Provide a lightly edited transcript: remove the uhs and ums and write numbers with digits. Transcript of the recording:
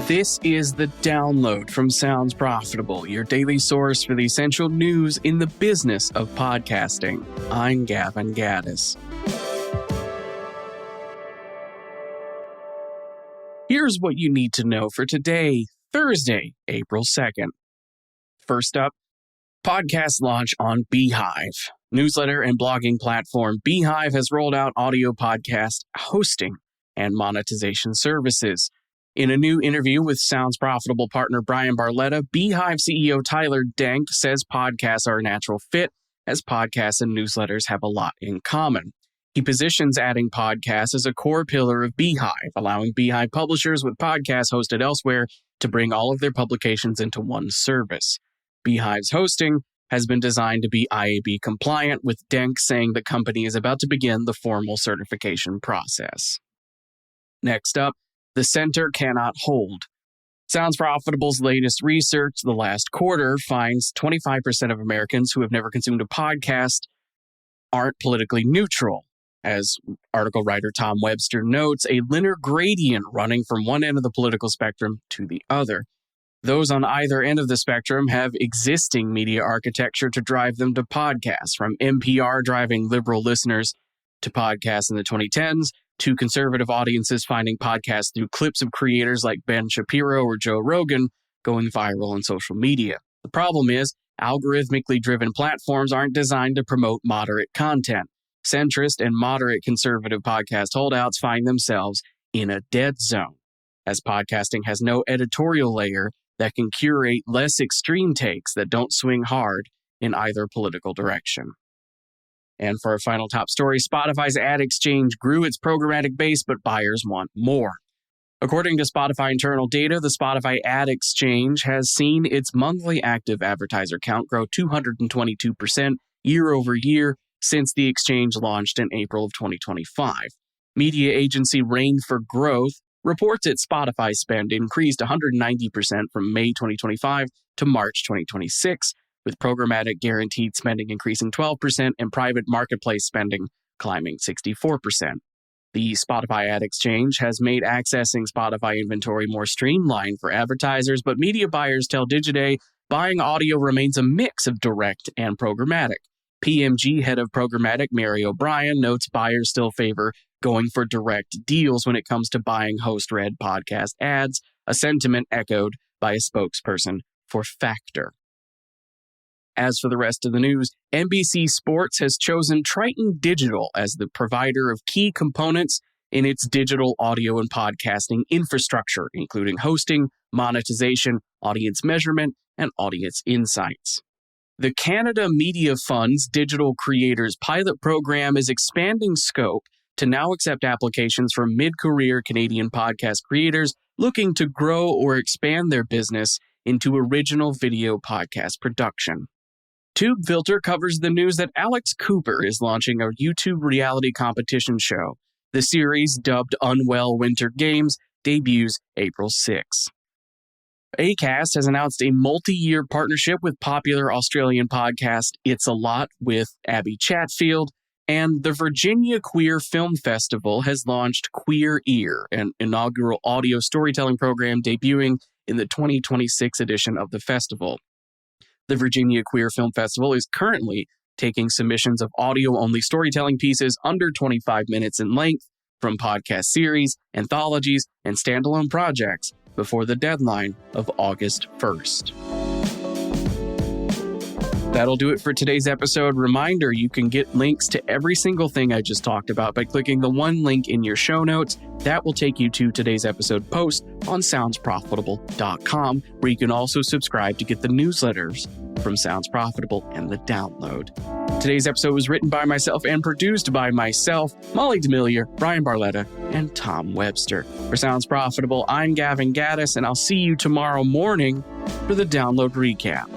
This is The Download from Sounds Profitable, your daily source for the essential news in the business of podcasting. I'm Gavin Gaddis. Here's what you need to know for today, Thursday, April 2nd. First up, podcast launch on Beehiiv. Newsletter and blogging platform Beehiiv has rolled out audio podcast hosting and monetization services. In a new interview with Sounds Profitable partner Brian Barletta, Beehiiv CEO Tyler Denk says podcasts are a natural fit, as podcasts and newsletters have a lot in common. He positions adding podcasts as a core pillar of Beehiiv, allowing Beehiiv publishers with podcasts hosted elsewhere to bring all of their publications into one service. Beehiiv's hosting has been designed to be IAB compliant, with Denk saying the company is about to begin the formal certification process. Next up, the center cannot hold. Sounds Profitable's latest research, the last quarter, finds 25% of Americans who have never consumed a podcast aren't politically neutral. As article writer Tom Webster notes, a linear gradient running from one end of the political spectrum to the other. Those on either end of the spectrum have existing media architecture to drive them to podcasts, from NPR driving liberal listeners to podcasts in the 2010s, to conservative audiences finding podcasts through clips of creators like Ben Shapiro or Joe Rogan going viral on social media. The problem is, algorithmically driven platforms aren't designed to promote moderate content. Centrist and moderate conservative podcast holdouts find themselves in a dead zone, as podcasting has no editorial layer that can curate less extreme takes that don't swing hard in either political direction. And for our final top story, Spotify's ad exchange grew its programmatic base, but buyers want more. According to Spotify internal data, the Spotify ad exchange has seen its monthly active advertiser count grow 222% year over year since the exchange launched in April of 2025. Media agency Rain for Growth reports its Spotify spend increased 190% from May 2025 to March 2026, with programmatic guaranteed spending increasing 12% and private marketplace spending climbing 64%. The Spotify ad exchange has made accessing Spotify inventory more streamlined for advertisers, but media buyers tell Digiday buying audio remains a mix of direct and programmatic. PMG head of programmatic Mary O'Brien notes buyers still favor going for direct deals when it comes to buying host-read podcast ads, a sentiment echoed by a spokesperson for Factor. As for the rest of the news, NBC Sports has chosen Triton Digital as the provider of key components in its digital audio and podcasting infrastructure, including hosting, monetization, audience measurement, and audience insights. The Canada Media Fund's Digital Creators Pilot Program is expanding scope to now accept applications from mid-career Canadian podcast creators looking to grow or expand their business into original video podcast production. TubeFilter covers the news that Alex Cooper is launching a YouTube reality competition show. The series, dubbed Unwell Winter Games, debuts April 6. Acast has announced a multi-year partnership with popular Australian podcast It's a Lot with Abby Chatfield, and the Virginia Queer Film Festival has launched Queer Ear, an inaugural audio storytelling program debuting in the 2026 edition of the festival. The Virginia Queer Film Festival is currently taking submissions of audio-only storytelling pieces under 25 minutes in length from podcast series, anthologies, and standalone projects before the deadline of August 1st. That'll do it for today's episode. Reminder, you can get links to every single thing I just talked about by clicking the one link in your show notes. That will take you to today's episode post on soundsprofitable.com, where you can also subscribe to get the newsletters from Sounds Profitable and The Download. Today's episode was written by myself and produced by myself, Molly D'Amelio, Brian Barletta, and Tom Webster. For Sounds Profitable, I'm Gavin Gaddis, and I'll see you tomorrow morning for the Download Recap.